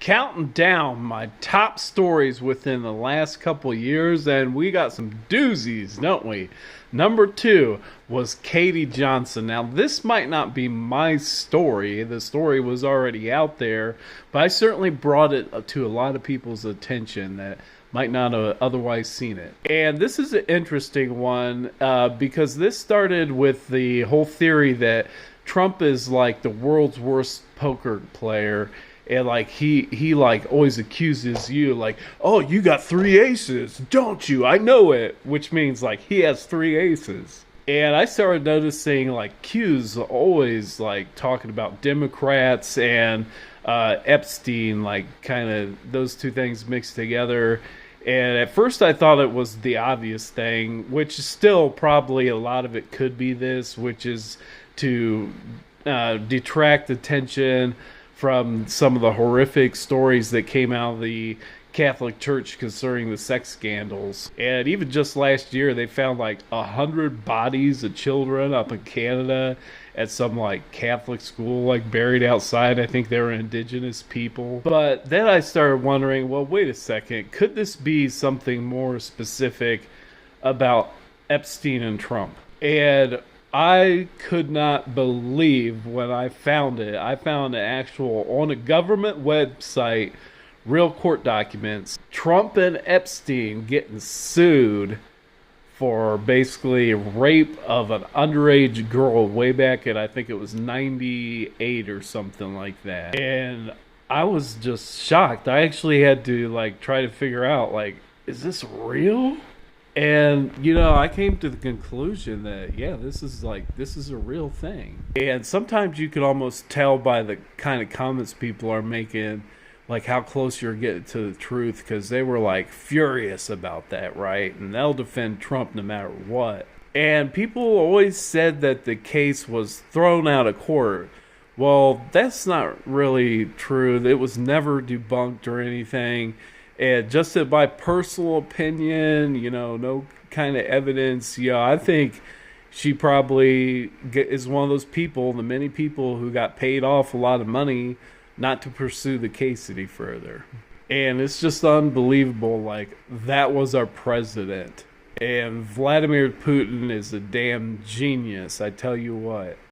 counting down my top stories within the last couple years, and we got some doozies, don't we? Number 2 was Katie Johnson. Now, this might not be my story. The story was already out there, but I certainly brought it to a lot of people's attention that might not have otherwise seen it. And this is an interesting one because this started with the whole theory that Trump is like the world's worst poker player. And like he like always accuses you like, oh, you got 3 aces, don't you? I know it, which means like he has 3 aces. And I started noticing like Q's always like talking about Democrats and Epstein, like kind of those two things mixed together. And at first I thought it was the obvious thing, which is still probably a lot of it could be this, which is to detract attention from some of the horrific stories that came out of the Catholic Church concerning the sex scandals. And even just last year, they found like 100 bodies of children up in Canada at some like Catholic school, like buried outside. I think they were indigenous people. But then I started wondering, well, wait a second, could this be something more specific about Epstein and Trump? And I could not believe when I found it. I found an actual, on a government website, real court documents, Trump and Epstein getting sued for basically rape of an underage girl way back in, I think it was 98 or something like that. And I was just shocked. I actually had to like try to figure out like, is this real? And, you know, I came to the conclusion that, yeah, this is a real thing. And sometimes you can almost tell by the kind of comments people are making, like how close you're getting to the truth, because they were like furious about that, right? And they'll defend Trump no matter what. And people always said that the case was thrown out of court. Well, that's not really true. It was never debunked or anything. And just in my personal opinion, you know, no kind of evidence, I think she probably is one of those people, the many people who got paid off a lot of money not to pursue the case any further. And it's just unbelievable, like, that was our president. And Vladimir Putin is a damn genius, I tell you what.